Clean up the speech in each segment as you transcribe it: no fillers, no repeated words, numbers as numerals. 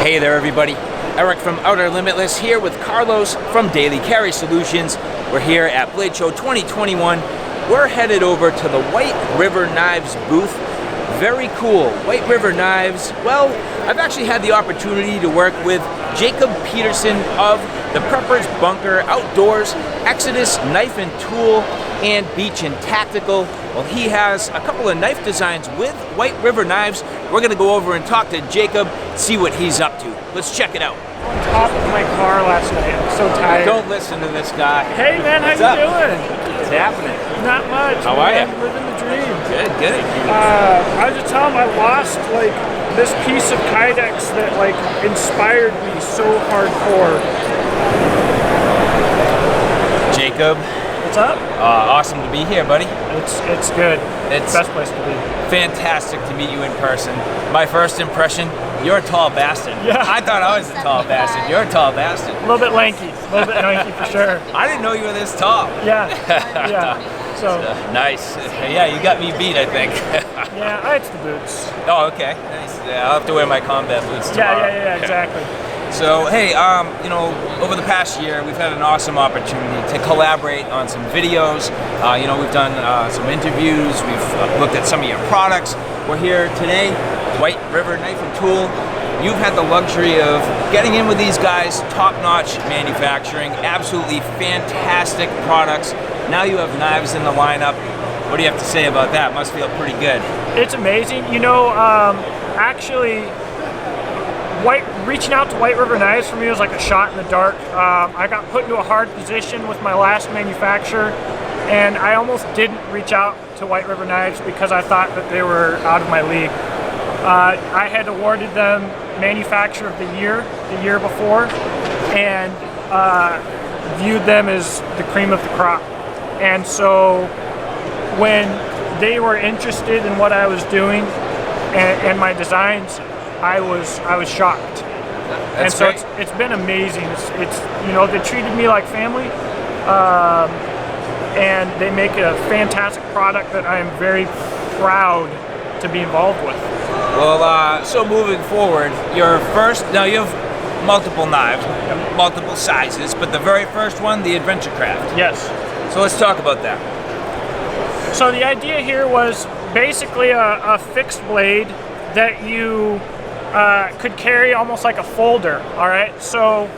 Hey there everybody, Eric from Outer Limitless here with Carlos from Daily Carry Solutions. We're here at Blade Show 2021. We're headed over to the White River Knives booth. Very cool, White River Knives. Well, I've actually had the opportunity to work with Jacob Peterson of the Prepper's Bunker Outdoors, Exodus Knife and Tool, and Beach and Tactical. Well, he has a couple of knife designs with White River Knives. We're gonna go over and talk to Jacob, see what he's up to. Let's check it out. On top of my car last night. I'm so tired. Don't listen to this guy. Hey man, how you doing? What's happening? Not much. How are you? Living the dream. Good, good. I was just telling him I lost like this piece of Kydex that like inspired me so hardcore. Jacob. What's up? Awesome to be here, buddy. It's good. It's the best place to be. Fantastic to meet you in person. My first impression, you're a tall bastard. Yeah. I thought I was a tall bastard. You're a tall bastard. A little bit lanky. A little bit lanky for sure. I didn't know you were this tall. Yeah. Yeah. So nice. Yeah, you got me beat, I think. yeah, it's the boots. Oh, okay. Nice. Yeah, I'll have to wear my combat boots tomorrow. Yeah, exactly. So, hey, you know, over the past year, we've had an awesome opportunity to collaborate on some videos. You know, we've done some interviews. We've looked at some of your products. We're here today, White River Knife and Tool. You've had the luxury of getting in with these guys, top-notch manufacturing, absolutely fantastic products. Now you have knives in the lineup. What do you have to say about that? Must feel pretty good. It's amazing. You know, actually, reaching out to White River Knives for me was like a shot in the dark. I got put into a hard position with my last manufacturer, and I almost didn't reach out to White River Knives because I thought that they were out of my league. I had awarded them Manufacturer of the year before, and viewed them as the cream of the crop. And so when they were interested in what I was doing and my designs, I was shocked. That's and so great. it's been amazing. It's you know, they treated me like family, and they make a fantastic product that I am very proud to be involved with. Well, so moving forward, now you have multiple knives, multiple sizes, but the very first one, the Adventurecraft. Yes. So let's talk about that. So the idea here was basically a fixed blade that you could carry almost like a folder, all right? So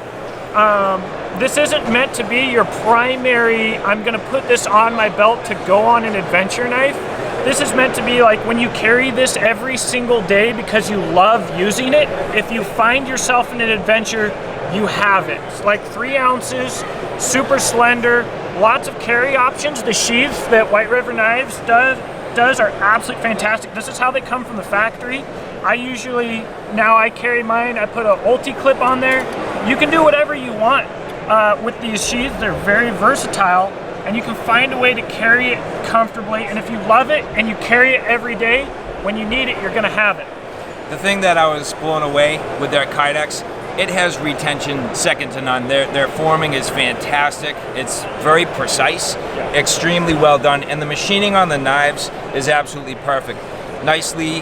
this isn't meant to be your primary, I'm gonna put this on my belt to go on an adventure knife. This is meant to be like when you carry this every single day because you love using it. If you find yourself in an adventure, you have it. It's like 3 ounces, super slender, lots of carry options. The sheaths that White River Knives does are absolutely fantastic. This is how they come from the factory. Now I carry mine, I put an ulti clip on there. You can do whatever you want with these sheaths. They're very versatile, and you can find a way to carry it comfortably. And if you love it and you carry it every day, when you need it, you're gonna have it. The thing that I was blown away with their Kydex, it has retention second to none. Their forming is fantastic. It's very precise, extremely well done, and the machining on the knives is absolutely perfect. Nicely, you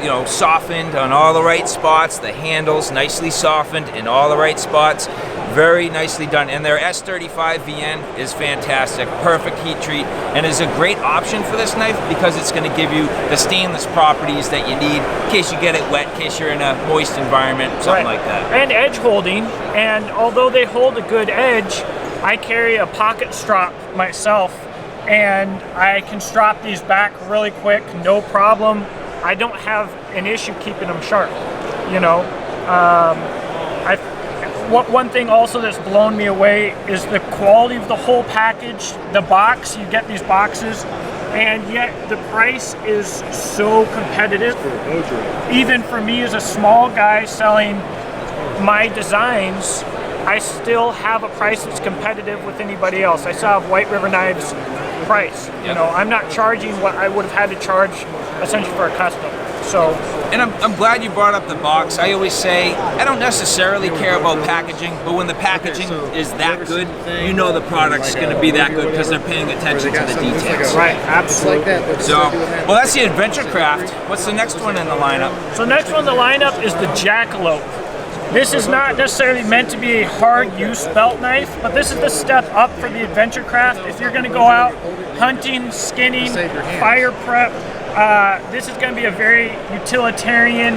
know, softened on all the right spots. The handles nicely softened in all the right spots. Very nicely done. And their S35 VN is fantastic. Perfect heat treat, and is a great option for this knife because it's going to give you the stainless properties that you need in case you get it wet, in case you're in a moist environment, something like that. And edge holding. And although they hold a good edge, I carry a pocket strap myself, and I can strap these back really quick, no problem. I don't have an issue keeping them sharp, you know. One thing also that's blown me away is the quality of the whole package. The box, you get these boxes, and yet the price is so competitive. Even for me as a small guy selling my designs, I still have a price that's competitive with anybody else. I still have White River Knives price. You know, I'm not charging what I would have had to charge essentially for a custom. So, and I'm glad you brought up the box. I always say I don't necessarily care about packaging, but when the packaging is that good, you know the product's going to be that good because they're paying attention to the details. Right, absolutely. So, well, that's the Adventurecraft. What's the next one in the lineup? So next one in the lineup is the Jackalope. This is not necessarily meant to be a hard use belt knife, but this is the step up for the Adventurecraft. If you're going to go out hunting, skinning, fire prep, this is going to be a very utilitarian,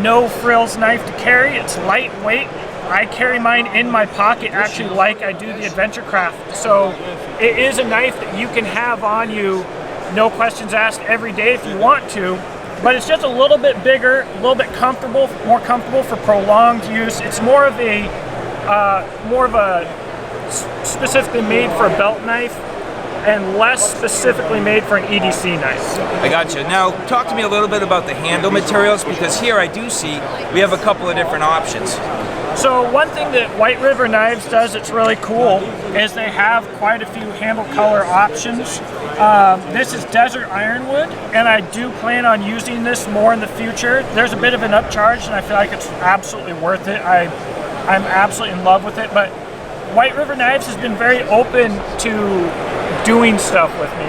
no frills knife to carry. It's lightweight. I carry mine in my pocket actually like I do the Adventurecraft. So it is a knife that you can have on you, no questions asked, every day if you want to. But it's just a little bit bigger, a little bit comfortable, more comfortable for prolonged use. It's more of a specifically made for a belt knife and less specifically made for an EDC knife. I gotcha. Now, talk to me a little bit about the handle materials, because here I do see we have a couple of different options. So one thing that White River Knives does that's really cool is they have quite a few handle color options. This is Desert Ironwood, and I do plan on using this more in the future. There's a bit of an upcharge, and I feel like it's absolutely worth it. I'm absolutely in love with it, but White River Knives has been very open to doing stuff with me.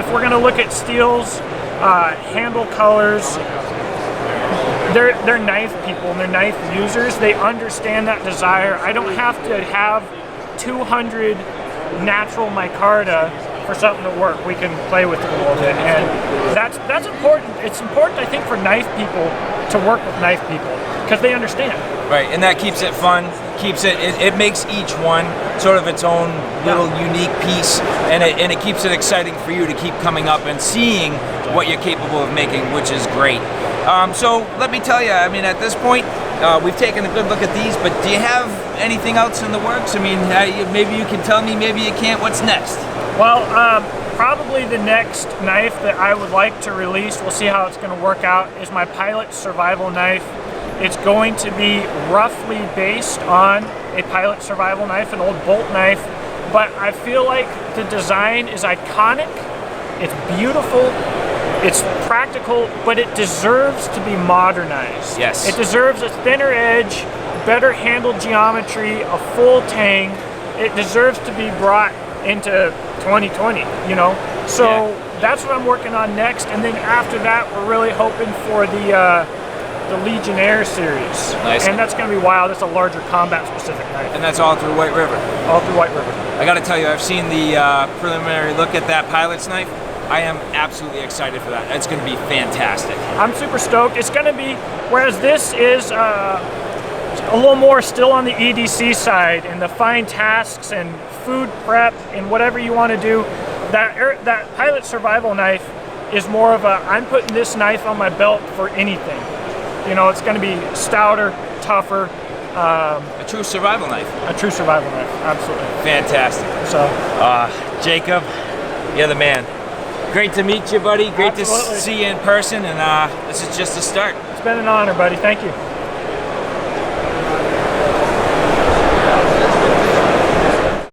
If we're gonna look at steels, handle colors, they're knife people and they're knife users. They understand that desire. I don't have to have 200 natural micarta for something to work. We can play with it a little bit, and that's important. It's important, I think, for knife people to work with knife people because they understand. Right, and that keeps it fun. Keeps it makes each one sort of its own little unique piece, and it keeps it exciting for you to keep coming up and seeing what you're capable of making, which is great. So let me tell you, I mean, at this point, we've taken a good look at these, but do you have anything else in the works? I mean, maybe you can tell me, maybe you can't. What's next? Well, probably the next knife that I would like to release, we'll see how it's going to work out, is my Pilot Survival Knife. It's going to be roughly based on a Pilot Survival Knife, an old bolt knife, but I feel like the design is iconic, it's beautiful, it's practical, but it deserves to be modernized. Yes. It deserves a thinner edge, better handle geometry, a full tang. It deserves to be brought into 2020, you know? So that's what I'm working on next, and then after that, we're really hoping for the Legionnaire series. Nice. And that's going to be wild. It's a larger combat-specific knife. And that's all through White River? All through White River. I got to tell you, I've seen the preliminary look at that Pilot's knife. I am absolutely excited for that. It's going to be fantastic. I'm super stoked. It's going to be, whereas this is a little more still on the EDC side, and the fine tasks and food prep and whatever you want to do, that Pilot Survival Knife is more of a, I'm putting this knife on my belt for anything. You know, it's going to be stouter, tougher. A true survival knife. A true survival knife, absolutely. Fantastic. So, Jacob, you're the man. Great to meet you, buddy. Great absolutely. to see you in person, and this is just a start. It's been an honor, buddy. Thank you.